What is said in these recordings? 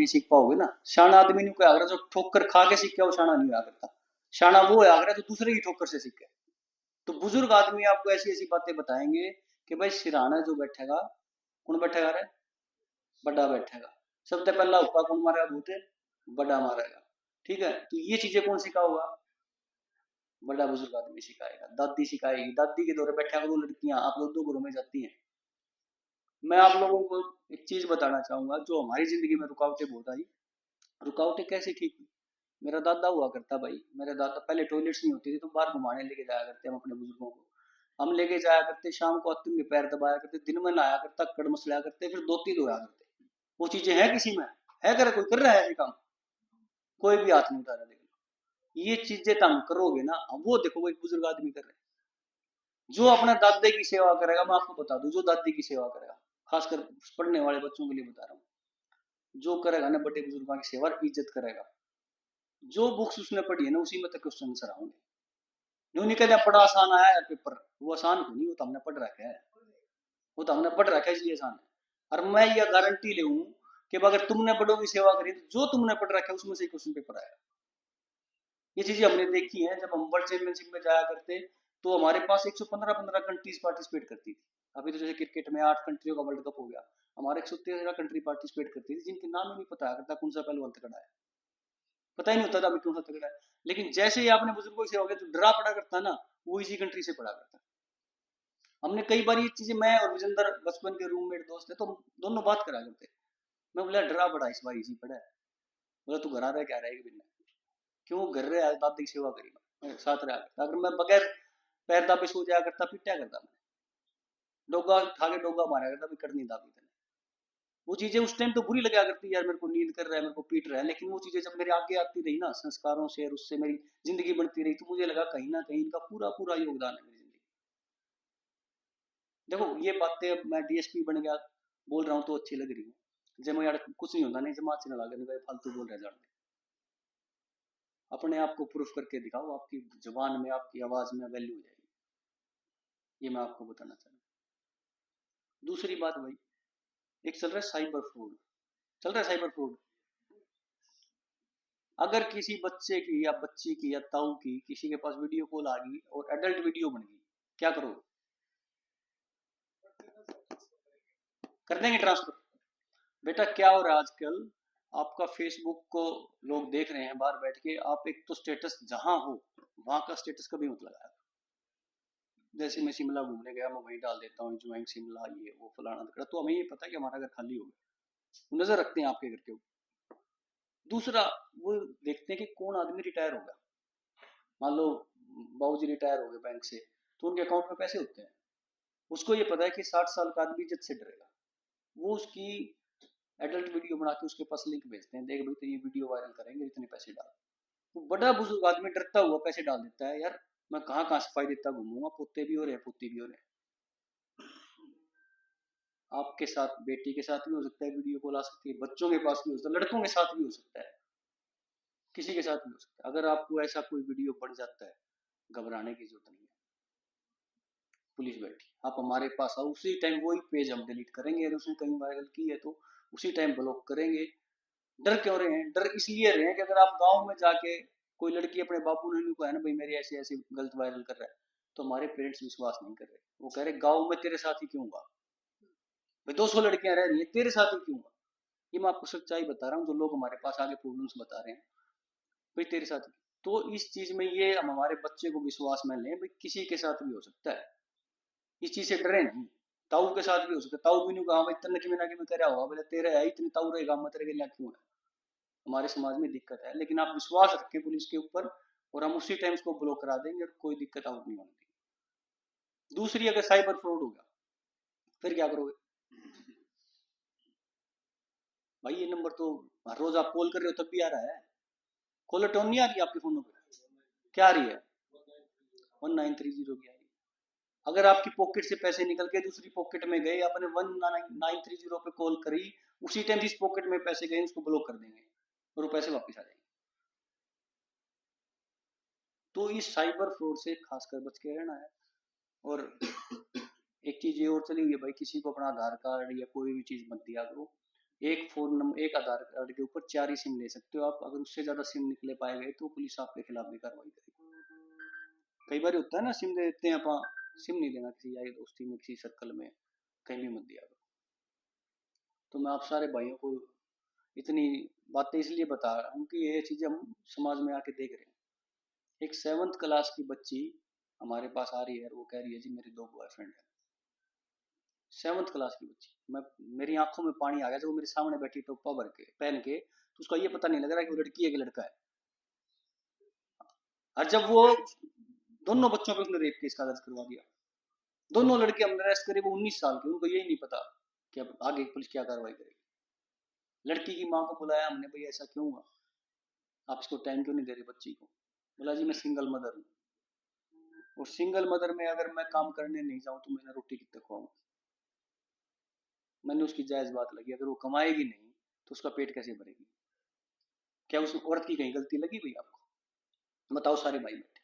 नहीं सीख पाओगे ना। शाना आदमी नहीं कोई आगरा जो ठोकर खा के सीख गया वो शाना नहीं हुआ करता। शाना वो है आगरा जो दूसरे की ठोकर से सीखे। तो बुजुर्ग आदमी आपको ऐसी ऐसी बातें बताएंगे कि भाई सिराना जो बैठेगा, कौन बैठेगा रे? बड़ा बैठेगा। सबसे पहला हुक्का कौन मारेगा? भूते बड़ा मारेगा। ठीक है, तो ये चीजें कौन सिखाओगा? बड़ा बुजुर्ग आदमी सिखाएगा, दादी सिखाएगी। दादी के दौरे बैठा दो लड़कियां, आप लोग दो घरों में जाती हैं। मैं आप लोगों को एक चीज बताना चाहूंगा, जो हमारी जिंदगी में रुकावटें बहुत आई। रुकावटें कैसे ठीक हुई? मेरा दादा हुआ करता भाई, मेरे दादा पहले टॉयलेट्स नहीं होती थी तो बाहर घुमाने लेके जाया करते हम अपने बुजुर्गों को। हम लेके जाया करते, शाम को आते उनके पैर दबाया करते, दिन में नहाया करता, कड़ मसलाया करते, फिर धोती धोया करते। वो चीजें हैं किसी में? है करे कोई कर रहा है ऐसे काम? कोई भी हाथ नहीं उठा रहा। लेकिन ये चीजें तुम करोगे ना, वो देखो वो एक बुजुर्ग आदमी कर रहे हैं। जो अपने दादे की सेवा करेगा, मैं आपको बता दूं, जो दादी की सेवा करेगा, खासकर पढ़ने वाले बच्चों के लिए बता रहा हूँ, जो करेगा ना बड़े बुजुर्गों की सेवा, इज्जत करेगा, जो बुक्स उसने पढ़ी है ना उसी में तक क्वेश्चन आंसर आएंगे। यूं नहीं कहते बड़ा आसान आया है पेपर, वो आसान को नहीं, वो तो हमने पढ़ रखा है। वो तो हमने पढ़ रखा है इसलिए आसान है। और मैं ये गारंटी ले कि अगर तुमने बड़ों की सेवा करी तो जो तुमने पढ़ रखा है उसमें से क्वेश्चन पेपर आएगा। ये चीजें हमने देखी है। जब हम वर्ल्ड चैंपियनशिप में जाया करते तो हमारे पास 115 कंट्रीज पार्टिसिपेट करती थी। अभी तो जैसे क्रिकेट में 8 कंट्रियों का वर्ल्ड कप हो गया, हमारे 113 कंट्री पार्टिसिपेट करती थी, जिनके नाम ही नहीं पता करता कौन सा पहलवान तगड़ा है। पता ही नहीं होता था अभी कौन सा तगड़ा है। लेकिन जैसे ही आपने बुजुर्गों की सेवा की, जो ड्रा पड़ा करता ना, वो इसी कंट्री से पड़ा करता। हमने कई बार ये चीजें, मैं और विजेंद्र बचपन के रूममेट दोस्त थे, तो हम दोनों बात करा करते। मैं बोला ड्रा पड़ा इस बार इसी पड़ा है। बोला तू घर आ रहा है क्या? रहेगी बिना क्यों घर रहे आज दादी की सेवा करेगा साथ रहा करता। अगर मैं बगैर पैर दाबे सो जाया करता, पिटा करता मैं, डोगा खा के डोगा मारा करता, भी कर नहीं दाबी तेने। वो चीजें उस टाइम तो बुरी लगा करती, यार मेरे को नींद कर रहा है, मेरे को पीट रहा है। लेकिन वो चीजें जब मेरे आगे आती रही ना संस्कारों से, और उससे मेरी जिंदगी बनती रही, तो मुझे लगा कहीं ना कहीं इनका पूरा पूरा योगदान है मेरी जिंदगी। देखो ये बातें, अब मैं डीएसपी बन गया बोल रहा हूँ तो अच्छी लग रही है। जब मैं यार कुछ नहीं होता, नहीं जमात से ना लगा फालतू बोल रहे जान। अपने आप को प्रूफ करके दिखाओ, आपकी जबान में, आपकी आवाज में वैल्यू हो जाएगी। ये मैं आपको बताना चाह रहा हूँ। दूसरी बात भाई, एक चल रहा है साइबर फ्रॉड, चल रहा है साइबर फ्रॉड। अगर किसी बच्चे की या बच्ची की या ताऊ की किसी के पास वीडियो कॉल आ गई और एडल्ट वीडियो बन गई, क्या करो? कर देंगे ट्रांसफर। बेटा क्या हो रहा है आजकल, आपका फेसबुक को लोग देख रहे हैं बाहर बैठ के, आप एक तो स्टेटस जहां हो वहां का स्टेटस कभी मत लगाया। जैसे मैं शिमला घूमने गया, मैं वहीं डाल देता हूँ एंजॉइंग शिमला, ये वो फलाना टकरा, तो हमें ये पता है कि हमारा घर खाली हो गया, नजर रखते हैं आपके घर के ऊपर। दूसरा, वो देखते हैं कि कौन आदमी रिटायर होगा। मान लो बाबूजी रिटायर हो गए बैंक से, तो उनके अकाउंट में पैसे होते हैं। उसको ये पता है कि 60 साल का आदमी इज्जत से डरेगा। वो उसकी एडल्ट वीडियो बना के उसके पास लिंक भेजते हैं, देख भाई तो ये वीडियो वायरल करेंगे, इतने पैसे डाल। वो बड़ा बुजुर्ग आदमी डरता हुआ पैसे डाल देता है। यार मैं कहाँ कहाँ सफाई देता घूमूंगा, पोते भी हो रहे हैं, पोती भी हो रहे हैं। आपके साथ, बेटी के साथ भी हो सकता है वीडियो कॉल आ सकती है, बच्चों के पास भी हो सकता है, लड़कों के साथ भी हो सकता है, किसी के साथ भी हो सकता है। अगर आपको ऐसा कोई वीडियो पड़ जाता है, घबराने की जरूरत नहीं है। पुलिस बैठी, आप हमारे पास आओ, उसी टाइम वही पेज हम डिलीट करेंगे। अगर उसने कहीं वायरल की है तो उसी टाइम ब्लॉक करेंगे। डर क्यों रहे हैं? डर इसलिए रहे हैं कि अगर आप गांव में जाके कोई लड़की अपने बापू नानी को है ना भाई मेरी ऐसे ऐसे गलत वायरल कर रहा है, तो हमारे पेरेंट्स विश्वास नहीं कर रहे। वो कह रहे गांव में तेरे साथ ही क्यों हुआ भाई, 200 लड़कियां रह रही है, तेरे साथ ही क्यों हुआ? ये मैं आपको सच्चाई बता रहा हूँ, जो लोग हमारे पास आगे प्रॉब्लम्स बता रहे हैं भाई तेरे साथ ही। तो इस चीज में ये हम हमारे बच्चे को विश्वास में लें भाई, किसी के साथ भी हो सकता है, इस चीज से डरे नहीं। ताऊ के साथ भी हो सकता है, ताऊ भी नहीं कहा भाई तन्ने की मिना के में क्या हुआ, बोले तेरे है इतनी ताऊ रहेगा मत तेरे के क्यों है। हमारे समाज में दिक्कत है, लेकिन आप विश्वास रखें पुलिस के ऊपर, और हम उसी टाइम उसको ब्लॉक करा देंगे और कोई दिक्कत आउट नहीं होगी। दूसरी, अगर साइबर फ्रॉड हो गया फिर क्या करोगे? भाई ये नंबर तो हर रोज आप कॉल कर रहे हो तब भी आ रहा है, कॉलर टोन नहीं आ रही आपके फोनों पे? क्या आ रही है? 1930 की आ रही है। अगर आपकी पॉकेट से पैसे निकल के दूसरी पॉकेट में गए, आपने 1930 पे कॉल करी, उसी टाइम जिस पॉकेट में पैसे गए उसको ब्लॉक कर देंगे और वो पैसे वापस आ जाएंगे। तो इस साइबर फ्रॉड से खासकर बच के रहना है। और एक चीज ये और चली हुई है भाई, किसी को अपना आधार कार्ड या कोई भी चीज मत दिया करो। एक फोन नंबर, एक आधार कार्ड के ऊपर 4 ही सिम ले सकते हो आप। अगर उससे ज्यादा सिम निकले पाए गए तो पुलिस आपके खिलाफ भी कार्रवाई करेगी। कई बार होता है ना, सिम दे देते हैं आप, सिम नहीं देना किसी यारी दोस्ती में, किसी सर्कल में, कहीं भी मत दिया करो। तो मैं आप सारे भाइयों को इतनी बातें इसलिए बता रहा हूँ कि ये चीजें हम समाज में आके देख रहे हैं। एक 7th क्लास की बच्ची हमारे पास आ रही है, वो कह रही है जी मेरे 2 बॉयफ्रेंड है। 7th क्लास की बच्ची, मैं, मेरी आंखों में पानी आ गया जब वो मेरे सामने बैठी टोपा भर के पहन के, तो उसका ये पता नहीं लग रहा कि वो लड़की है कि लड़का है। और जब वो दोनों बच्चों पे उसने रेप केस का दर्ज करवा दिया, दोनों लड़के हमने अरेस्ट करे, वो 19 साल के, उनको यही नहीं पता कि अब आगे पुलिस क्या कार्रवाई करेगी। लड़की की माँ को बुलाया हमने, भाई ऐसा क्यों हुआ, आप इसको टाइम क्यों नहीं दे रहे बच्ची को। बोला जी मैं सिंगल मदर हूँ, और सिंगल मदर में अगर मैं काम करने नहीं जाऊँ तो मैं रोटी कितने खुआऊँ। मैंने उसकी जायज बात लगी, अगर वो कमाएगी नहीं तो उसका पेट कैसे भरेगी। क्या उस औरत की कहीं गलती लगी भाई आपको, बताओ सारे भाई बैठे।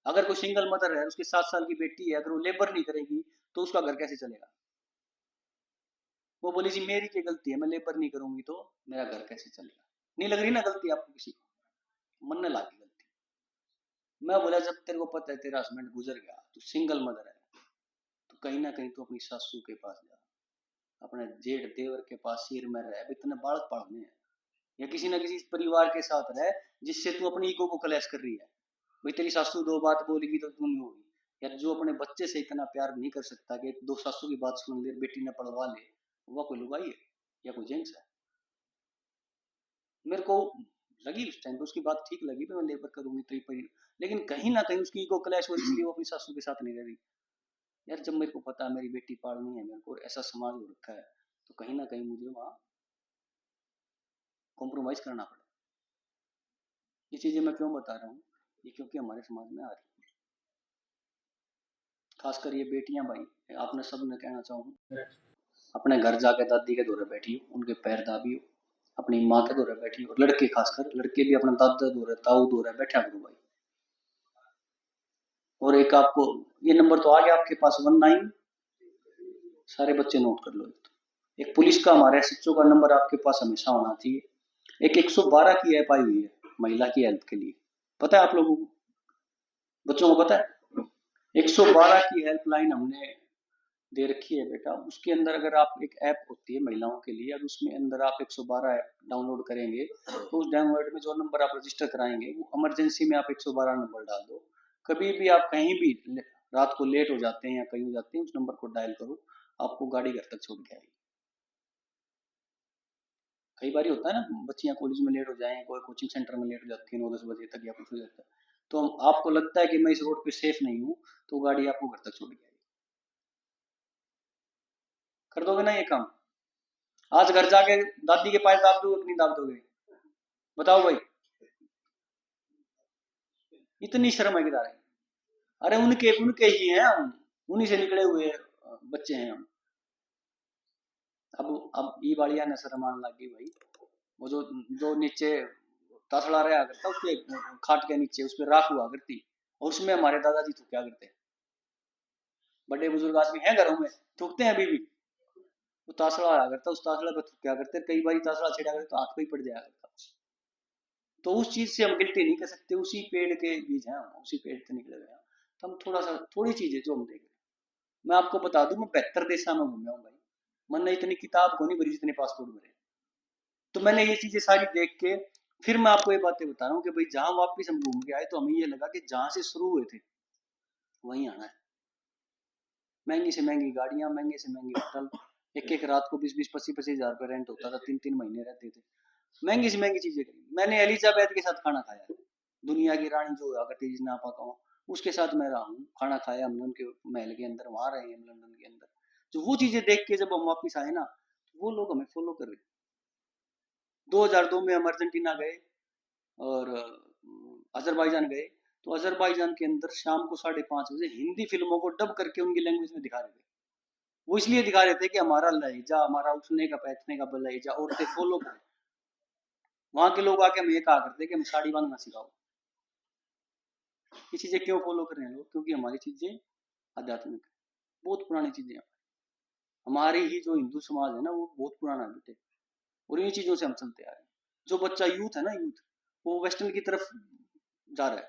अगर कोई सिंगल मदर है, उसकी 7 साल की बेटी है, अगर वो लेबर नहीं करेगी तो उसका घर कैसे चलेगा। वो बोली जी मेरी क्या गलती है, मैं लेबर नहीं करूंगी तो मेरा घर कैसे चलेगा। नहीं लग रही ना गलती आपको किसी को, मन ने लागी गलती। मैं बोला जब तेरे को पता है तेरा हस्बैंड गुजर गया, तो सिंगल मदर है, तो कहीं ना कहीं तो अपनी सासू के पास जा, अपने जेठ देवर के पास सिर में रह, इतने बालक पालने हैं, या किसी ना किसी परिवार के साथ रह जिससे तू अपनी ईगो को क्लैश कर रही है। भाई तेरी सासू 2 बात बोलेगी तो तू नहीं होगी यार। जो अपने बच्चे से इतना प्यार नहीं कर सकता कि 2 सासू की बात सुन ले, बेटी ने पढ़वा ले, वह कोई लुगाई है या कोई जेंट्स है। मेरे को लगी उस टाइम पे उसकी बात ठीक लगी, मैं लेबर करूंगी तो ही, लेकिन कहीं ना कहीं उसकी ईगो क्लैश हो, इसलिए वो अपनी सासू के साथ नहीं रह रही। यार जब मेरे को पता है मेरी बेटी पालनी है मेरे को, ऐसा समाज हो रखा है, तो कहीं ना कहीं मुझे वहां कॉम्प्रोमाइज करना पड़ा। ये चीजें मैं क्यों बता रहा हूँ, ये क्योंकि हमारे समाज में आ रही है, खासकर ये बेटियां। भाई आपने सब ने कहना चाहूँ, अपने घर जाके दादी के दौरे बैठी हो, उनके पैर दाबी हो, अपनी माँ के दौरे बैठी हो, और लड़के खासकर लड़के भी अपना दादा दौरे ताऊ दौरे बैठा करो भाई। और एक आपको ये नंबर तो आ गया आपके पास 19, सारे बच्चे नोट कर लो। एक पुलिस का हमारे एसएचओ का नंबर आपके पास हमेशा होना चाहिए। एक 112 की ऐप आई हुई है महिला की हेल्थ के लिए, पता है आप लोगों को, बच्चों को पता है। 112 की हेल्पलाइन हमने दे रखी है बेटा। उसके अंदर अगर आप, एक ऐप होती है महिलाओं के लिए, अगर उसमें अंदर आप 112 ऐप डाउनलोड करेंगे, तो उस डाउनलोड में जो नंबर आप रजिस्टर कराएंगे, वो इमरजेंसी में आप 112 नंबर डाल दो। कभी भी आप कहीं भी रात को लेट हो जाते हैं या कहीं हो जाते हैं, उस नंबर को डायल करो, आपको गाड़ी घर तक छोड़ के आएगी। कई बार होता है ना, बच्चियां कॉलेज में लेट हो जाए, कोई कोचिंग सेंटर में लेट हो जाती है 9-10 बजे तक या कुछ हो जाता है, तो आपको लगता है कि मैं इस रोड पे सेफ नहीं हूँ, तो गाड़ी आपको घर तक छोड़ के आएगी। कर दोगे ना ये काम। आज घर जाके दादी के पास दाब दोगे कि नहीं दाब दोगे, बताओ भाई। इतनी शर्म है किधर है। अरे उनके उनके ही हैं हम, उन्हीं से निकले हुए बच्चे हैं हम। अब ई बाड़िया ने शर्म आने लग गई भाई। वो जो जो नीचे तासड़ा रहा करता उसके खाट के नीचे उस पर राख हुआ करती, और उसमें हमारे दादाजी तो क्या करते, बड़े बुजुर्ग आदमी हैं घरों में, थूकते हैं अभी भी। वो तासड़ा आया करता, उस तासड़ा पर क्या करते, कई बार तासड़ा छेड़ा करते तो हाथ पे ही पड़ जाया करता। तो उस चीज से हम गिल्टी नहीं कर सकते, उसी पेड़ के बीज हैं, उसी पेड़ से निकले हुए हैं। तो हम थोड़ा सा, थोड़ी चीजें जो हम देख रहे हैं। मैं आपको बता दूं, मैं 72 देशा में घूमा हूँ भाई, मैंने इतनी किताब को नहीं भरी जितने पासपोर्ट भरे। तो मैंने ये चीजें सारी देख के फिर मैं आपको ये बातें बता रहा हूँ कि भाई जहां वापिस हम घूम के आए तो हमें ये लगा कि जहां से शुरू हुए थे वहीं आना है। महंगी से महंगी गाड़ियां, महंगे से महंगे होटल, एक एक रात को 20-20, 25-25 हजार रुपये रेंट होता था, 3-3 महीने रहते थे। महंगी से महंगी चीजें करी मैंने। एलिजाबेथ के साथ खाना खाया, दुनिया की रानी जो हुआ करती जिसने आप कहूँ, उसके साथ मैं रहा हूँ, खाना खाया हमने उनके महल के अंदर, वहां रहे हम लंदन के अंदर। जो वो चीजें देख के जब हम वापिस आए ना, तो वो लोग हमें फॉलो कर रहे। 2002 में हम अर्जेंटीना गए और अजरबैजान गए, तो अजरबैजान के अंदर शाम को 5:30 बजे हिंदी फिल्मों को डब करके उनकी लैंग्वेज में दिखा रहे थे। वो इसलिए दिखा रहे थे कि हमारा लहजा, हमारा उठने का बैठने का लहजा औरतें फॉलो करें। वहां के लोग आके हमें ये कहा करते कि हमें साड़ी बांधना सिखाओ। ये चीजें क्यों फॉलो कर रहे हैं लोग, क्योंकि हमारी चीजें आध्यात्मिक है, बहुत पुरानी चीजें हैं। हमारी ही जो हिंदू समाज है ना, वो बहुत पुराना है बेटे। और इन चीजों से हम चलते आ रहे हैं। जो बच्चा यूथ है ना, यूथ वो वेस्टर्न की तरफ जा रहा है।